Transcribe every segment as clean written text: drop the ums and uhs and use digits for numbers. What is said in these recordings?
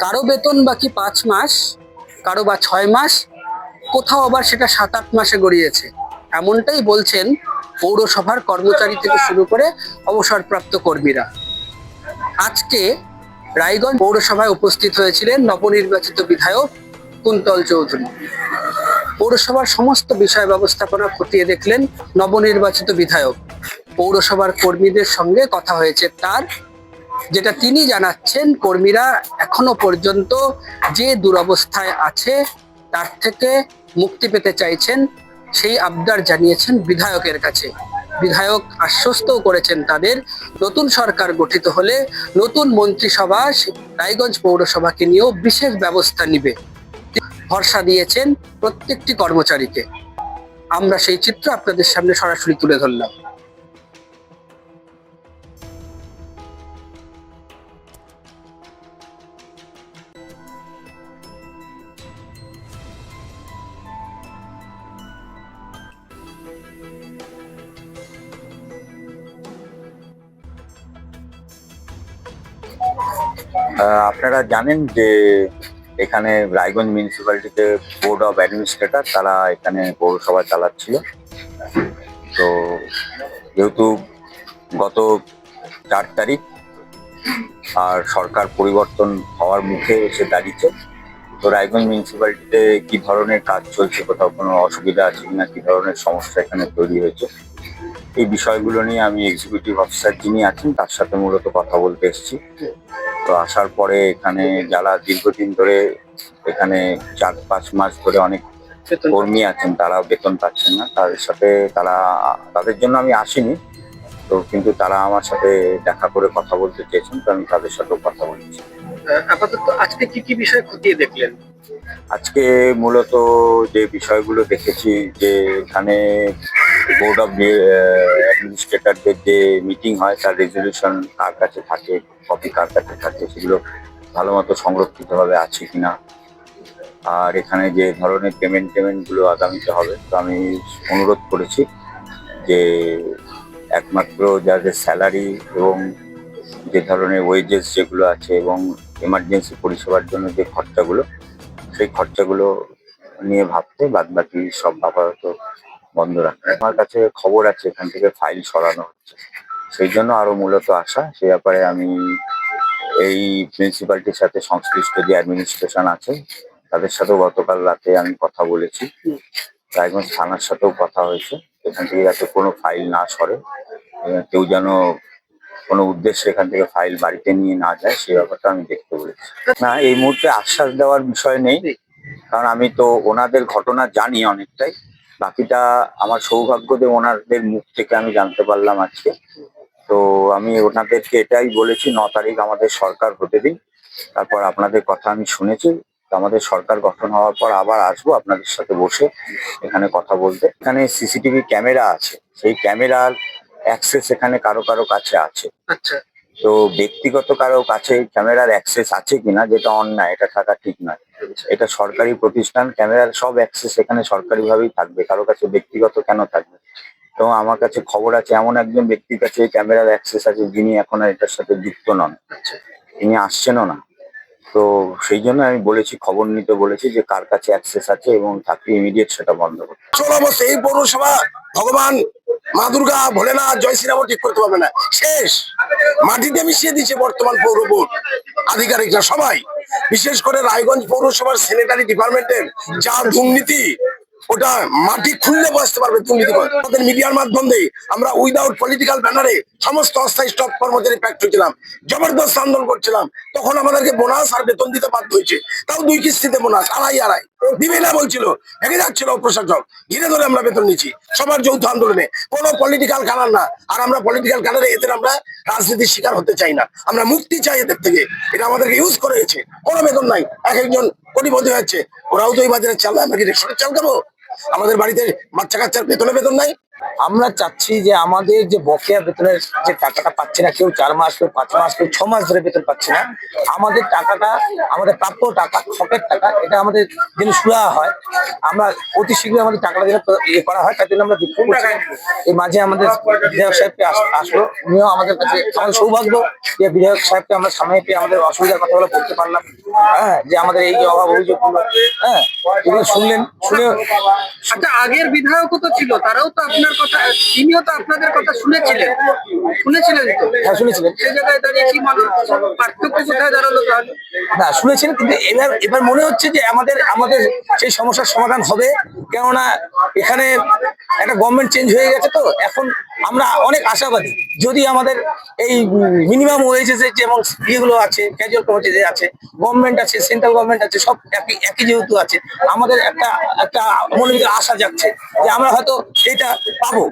কারো বেতন বাকি 5 মাস, কারো বা 6 মাস, কোথাও আবার সেটা 7-8 মাসে গড়িয়েছে। এমনটাই বলছেন পৌরসভার কর্মচারী থেকে শুরু করে অবসরপ্রাপ্ত কর্মীরা। আজকে রায়গঞ্জ পৌরসভায় উপস্থিত হয়েছিলেন নবনির্বাচিত বিধায়ক কুন্তল চৌধুরী। পৌরসভার সমস্ত বিষয় ব্যবস্থাপনা খতিয়ে দেখলেন নবনির্বাচিত বিধায়ক। পৌরসভার কর্মীদের সঙ্গে কথা হয়েছে তার, যেটা তিনি জানাচ্ছেন কর্মীরা এখনো পর্যন্ত যে দুরবস্থায় আছে তার থেকে মুক্তি পেতে চাইছেন, সেই আবদার জানিয়েছেন বিধায়কের কাছে। বিধায়ক আশ্বস্তও করেছেন তাদের নতুন সরকার গঠিত হলে নতুন মন্ত্রিসভা রায়গঞ্জ পৌরসভাকে নিয়েও বিশেষ ব্যবস্থা নিবে। ভরসা দিয়েছেন প্রত্যেকটি কর্মচারীকে। আমরা সেই চিত্র আপনাদের সামনে সরাসরি তুলে ধরলাম। আপনারা জানেন যে এখানে রায়গঞ্জ মিউনিসিপ্যালিটিতে বোর্ড অফ অ্যাডমিনিস্ট্রেটর তারা এখানে পৌরসভা চালাচ্ছিল। তো যেহেতু গত 4 তারিখ আর সরকার পরিবর্তন হওয়ার মুখে এসে দাঁড়িয়েছে, তো রায়গঞ্জ মিউনিসিপ্যালিটিতে কি ধরনের কাজ চলছে, কোথাও কোনো অসুবিধা আছে কিনা, কি ধরনের সমস্যা এখানে তৈরি হয়েছে, এই বিষয়গুলো নিয়ে আমি এক্সিকিউটিভ অফিসার যিনি আছেন তার সাথে মূলত কথা বলতে এসেছি। তো আসার পরে এখানে যারা দীর্ঘদিন ধরে এখানে 4-5 মাস ধরে অনেক কর্মী আছেন তারা বেতন পাচ্ছেন না, তাদের জন্য আমি আসিনি। তো কিন্তু তারা আমার সাথে দেখা করে কথা বলতে চেয়েছেন, তো আমি তাদের সাথেও কথা বলেছি। আপাতত আজকে কি কি বিষয় খতিয়ে দেখলেন? আজকে মূলত যে বিষয়গুলো দেখেছি যে এখানে বোর্ড অফ অ্যাডমিনিস্ট্রেটরদের যে মিটিং হয় তার রেজলিউশন কার কাছে থাকে, কপি কার কাছে থাকে, সেগুলো ভালো মতো সংরক্ষিতভাবে আছে কিনা, আর এখানে যে ধরনের পেমেন্টগুলো আগামীতে হবে, তো আমি অনুরোধ করেছি যে একমাত্র যাদের স্যালারি এবং যে ধরনের ওয়েজেস যেগুলো আছে এবং এমার্জেন্সি পরিষেবার জন্য যে খরচাগুলো, সেই খরচাগুলো নিয়ে ভাবতে, বাদবাকি সব আপাতত বন্ধ রাখতে। আমার কাছে খবর আছে এখান থেকে ফাইল সরানো হচ্ছে, সেই জন্য আরো মূলত আসা। সে ব্যাপারে আমি এই মিউনিসিপ্যালিটির সাথে সংশ্লিষ্ট যে অ্যাডমিনিস্ট্রেশন আছে তাদের সাথেও গতকাল রাতে আমি কথা বলেছি। রায়গঞ্জ থানার সাথেও কথা হয়েছে, এখান থেকে যাতে কোনো ফাইল না সরে, কেউ যেন কোনো উদ্দেশ্যে এখান থেকে ফাইল বাড়িতে নিয়ে না যায়, সেই ব্যাপারটা আমি দেখতে বলেছি। না, এই মুহূর্তে আশ্বাস দেওয়ার বিষয় নেই, কারণ আমি তো ওনাদের ঘটনা জানি অনেকটাই। বাকিটা আমার সৌভাগ্য যে ওনাদের মুখ থেকে আমি জানতে পারলাম আজকে। তো আমি ওনাদেরকে এটাই বলেছি, 9 তারিখ আমাদের সরকার হতে দিন, তারপর আপনাদের কথা আমি শুনেছি। আমাদের সরকার গঠন হওয়ার পর আবার আসবো আপনাদের সাথে বসে এখানে কথা বলতে। এখানে সিসিটিভি ক্যামেরা আছে, সেই ক্যামেরার অ্যাক্সেস এখানে কারো কারো কাছে আছে। আচ্ছা, তো ব্যক্তিগত কারো কাছে ক্যামেরার অ্যাক্সেস আছে কিনা, যেটা অন্যায়, এটা থাকা ঠিক নয়। এটা সরকারি প্রতিষ্ঠান, ক্যামেরার সব অ্যাক্সেস এখানে সরকারিভাবেই থাকবে, কারো কাছে ব্যক্তিগত কেন থাকবে? তো আমার কাছে খবর আছে এমন একজন ব্যক্তির কাছে ক্যামেরার অ্যাক্সেস আছে যিনি এখন আর এটার সাথে যুক্ত নন, তিনি আসছেনও না। তো সেই জন্য আমি বলেছি, খবর নিতে বলেছি যে কার কাছে অ্যাক্সেস আছে এবং থাকলে ইমিডিয়েট সেটা বন্ধ করতে। এই পৌরসভা ভগবান মা দুর্গা, ভোলেনাথ, জয় শ্রীরামও ঠিক করতে পারবে না, শেষ। মাটিতে মিশিয়ে দিচ্ছে বর্তমান পৌর বোর্ড আধিকারিকরা সবাই, বিশেষ করে রায়গঞ্জ পৌরসভার স্যানিটারি ডিপার্টমেন্টের যা দুর্নীতি, ওটা মাটি খুললে বসতে পারবে দুর্নীতি করে। আমাদের মিডিয়ার মাধ্যমে আমরা উইদাউট পলিটিক্যাল ব্যানারে সমস্ত অস্থায়ী স্টপ কর্মচারী প্যাক্ট হয়েছিলাম, জবরদস্ত আন্দোলন করছিলাম। তখন আমাদেরকে বোনাস আর বেতন দিতে বাধ্য হয়েছে, তাও 2 কিস্তিতে বোনাস, আড়াই দিবে না বলছিল, ভেঙে যাচ্ছিল প্রশাসক, ঘিরে ধরে আমরা বেতন নিচ্ছি সবার যৌথ আন্দোলনে। কোনো পলিটিক্যাল কালার না, আর আমরা পলিটিক্যাল কালারে এদের আমরা রাজনীতির শিকার হতে চাই না, আমরা মুক্তি চাই এদের থেকে। এটা আমাদেরকে ইউজ করে গেছে, কোনো বেতন নাই, এক একজন কোটিপতি হচ্ছে, ওরাও তো এই বাজারে চাল, আমরা কি রেশনের চাল খাবো? আমাদের বাড়িতে বাচ্চা কাচ্চার বেতন নাই, আমরা চাচ্ছি যে আমাদের যে বকেয়া বেতনের যে টাকাটা পাচ্ছে না, কেউ 4 মাস, কেউ 5 মাস, কেউ 6 মাস ধরে বেতন পাচ্ছে না, আমাদের টাকাটা, আমাদের প্রাপ্য টাকা, শখের টাকা, এটা আমাদের যেন সুরা হয়। আমরা অতি শীঘ্রই আমাদের টাকাটা যেন ইয়ে করা হয়, তার জন্য আমরা দুঃখ করছি। এই মাঝে আমাদের বিধায়ক সাহেবকে আসলো, উনিও আমাদের কাছে, আমাদের সৌভাগ্য যে বিধায়ক সাহেবকে আমরা সামনে পেয়ে আমাদের অসুবিধার কথাগুলো বলতে পারলাম। হ্যাঁ, যে আমাদের এই যে অভাব অভিযোগগুলো, হ্যাঁ, এগুলো শুনলেন, শুনে আচ্ছা, আগের বিধায়কও তো ছিল, তারাও তো আপনার কথা, তিনিও তো আপনাদের কথা শুনেছিলেন তো? হ্যাঁ, শুনেছিলেন। সেই জায়গায় দাঁড়িয়ে কি মনে হচ্ছে, পার্থক্য কোথায় দাঁড়ালো তাহলে? না, শুনেছেন, কিন্তু এবার মনে হচ্ছে যে আমাদের সেই সমস্যার সমাধান হবে। কেননা এখানে একটা গভর্নমেন্ট চেঞ্জ হয়ে গেছে, তো এখন আমরা অনেক আশাবাদী। যদি আমাদের এই মিনিমাম ওয়েজেস যেমন ইয়েগুলো আছে, ক্যাজুয়াল কমিটি আছে, গভর্নমেন্ট আছে, সেন্ট্রাল গভর্নমেন্ট আছে, সব একই যেহেতু আছে, আমাদের একটা মনের ভিতরে আশা যাচ্ছে যে আমরা হয়তো এটা পাবো।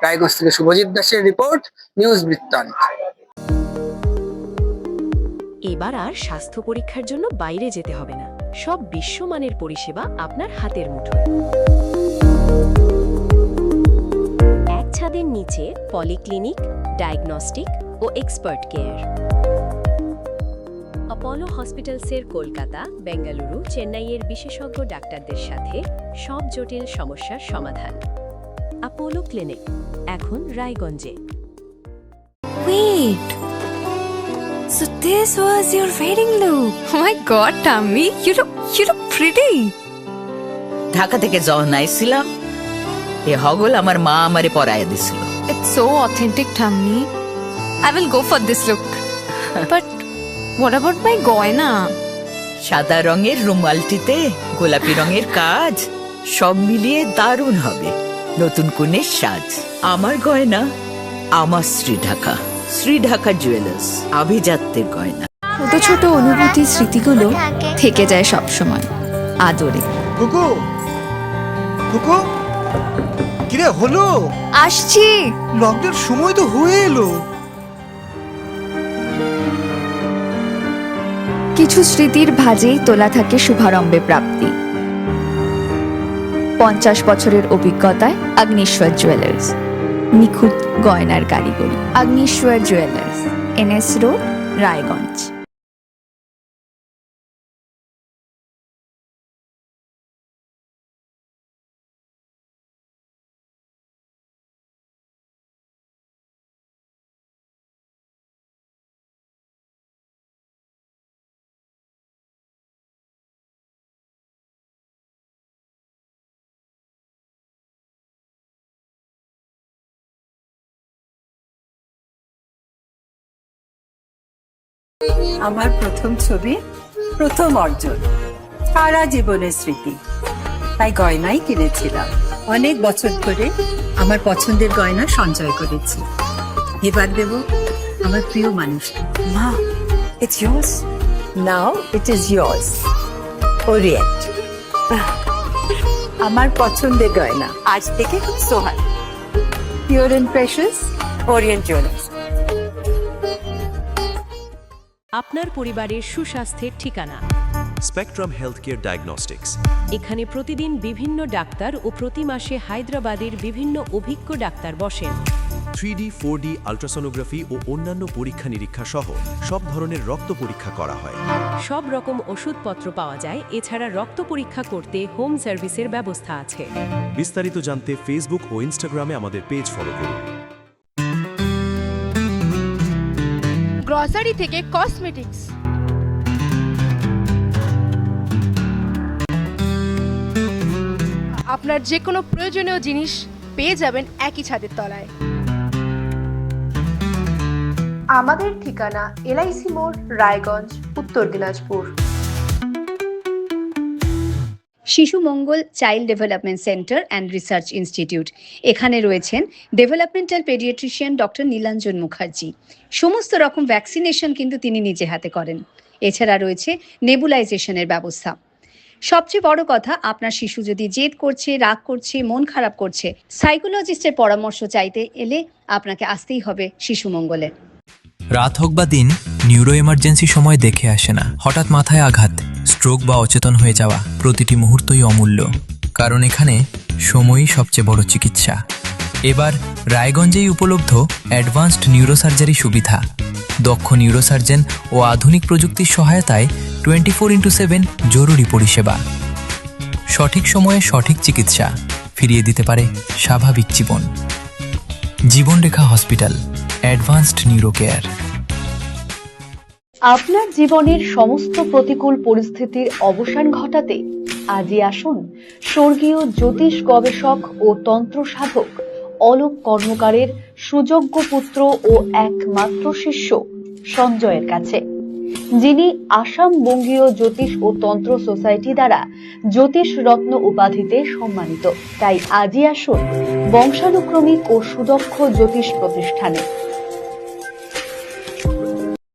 রায়গঞ্জ থেকে শুভজিৎ দাসের রিপোর্ট, নিউজ বৃত্তান্ত। এবার আর স্বাস্থ্য পরীক্ষার জন্য বাইরে যেতে হবে না, সব বিশ্বমানের পরিষেবা আপনার হাতের মুঠোয়। এক ছাদের নিচে পলিক্লিনিক, ডায়াগনস্টিক ও এক্সপার্ট কেয়ার। অপোলো হসপিটালসের কলকাতা, বেঙ্গালুরু, চেন্নাইয়ের বিশেষজ্ঞ ডাক্তারদের সাথে সব জটিল সমস্যার সমাধান। অপোলো ক্লিনিক এখন রায়গঞ্জে। Wait. So this was your wedding look. Oh my god, Tammy, you look pretty. Dhaka থেকে যখন আইছিলাম, এ হগল আমার মা আমারে পরাইয়া দিছিল। It's so authentic, Tammy. I will go for this look. But what about my goina? সাদা রঙের রুমালটিতে গোলাপি রঙের কাজ, সব মিলিয়ে দারুণ হবে নতুন কনের সাজ। আমার গয়না আমার শ্রী ঢাকা জুয়েলার্স, আভিজাত্যের গয়না। ছোট ছোট অনুভূতি, স্মৃতিগুলো থেকে যায় সব সময় আদরে। কুকু কুকু, কিরে হলো? আসছি। লকডাউন সময় তো হয়ে এলো। কিছু স্মৃতির ভাজেই তোলা থাকে শুভারম্ভে প্রাপ্তি। 50 বছরের অভিজ্ঞতায় আগ্নেশ্বর জুয়েলার্স, নিখুঁত গয়নার কারিগরি। Agneshwar jewellers, NS road, Raiganj. আমার প্রথম ছবি, প্রথম অর্জন, সারা জীবনের স্মৃতি, তাই গয়নাই কিনেছিলাম। অনেক বছর ধরে আমার পছন্দের গয়না সঞ্চয় করেছি। এবার দেব আমার প্রিয় মানুষকে। মা, it's yours. Now it is yours. Orient. আমার পছন্দের গয়না আজ থেকে সোহান। Pure and precious, Orient Jewelers. আপনার পরিবারের সুস্বাস্থ্যের ঠিকানা। Spectrum healthcare diagnostics. এখানে প্রতিদিন বিভিন্ন ডাক্তার ও প্রতি মাসে হায়দ্রাবাদের বিভিন্ন অভিজ্ঞ ডাক্তার বসেন। 3D, 4D আল্ট্রাসোনোগ্রাফি ও অন্যান্য পরীক্ষা নিরীক্ষা সহ সব ধরনের রক্ত পরীক্ষা করা হয়। সব রকম ওষুধপত্র পাওয়া যায়। এছাড়া রক্ত পরীক্ষা করতে হোম সার্ভিসের ব্যবস্থা আছে। বিস্তারিত জানতে ফেসবুক ও ইনস্টাগ্রামে আমাদের পেজ ফলো করুন। গ্রসারি থেকে কসমেটিক্স, আপনার যে কোনো প্রয়োজনীয় জিনিস পেয়ে যাবেন একই ছাদের তলায়। আমাদের ঠিকানা LIC মোড়, Raiganj, Uttar Dinajpur. Shishu Mangal child development centre and research institute. এখানে রয়েছেন developmental paediatrician doctor Nilanjan Mukherjee. সমস্ত রকম ভ্যাকসিনেশন কিন্তু তিনি নিজে হাতে করেন। এছাড়া রয়েছে নেবুলাইজেশনের ব্যবস্থা। সবচেয়ে বড় কথা, আপনার শিশু যদি জেদ করছে, রাগ করছে, মন খারাপ করছে, সাইকোলজিস্টের পরামর্শ চাইতে এলে আপনাকে আসতেই হবে শিশু মঙ্গলে। রাত হোক বা দিন, নিউরো এমার্জেন্সি সময় দেখে আসে না। হঠাৎ মাথায় আঘাত, স্ট্রোক বা অচেতন হয়ে যাওয়া, প্রতিটি মুহূর্তই অমূল্য। কারণ এখানে সময়ই সবচেয়ে বড় চিকিৎসা। এবার রায়গঞ্জেই উপলব্ধ অ্যাডভান্সড নিউরোসার্জারি সুবিধা। দক্ষ নিউরোসার্জন ও আধুনিক প্রযুক্তির সহায়তায় 24x7 জরুরি পরিষেবা। সঠিক সময়ে সঠিক চিকিৎসা ফিরিয়ে দিতে পারে স্বাভাবিক জীবন। জীবনরেখা হসপিটাল, অ্যাডভান্সড নিউরো কেয়ার। আপনার জীবনের সমস্ত প্রতিকূল পরিস্থিতির অবসান ঘটাতে আজই আসুন স্বর্গীয় জ্যোতিষ গবেষক ও তন্ত্র সাধক অলোক কর্মকারের সুযোগ্য পুত্র ও একমাত্র শিষ্য সঞ্জয়ের কাছে, যিনি আসাম বঙ্গীয় জ্যোতিষ ও তন্ত্র সোসাইটি দ্বারা জ্যোতিষ রত্ন উপাধিতে সম্মানিত। তাই আজই আসুন বংশানুক্রমিক ও সুদক্ষ জ্যোতিষ প্রতিষ্ঠানে।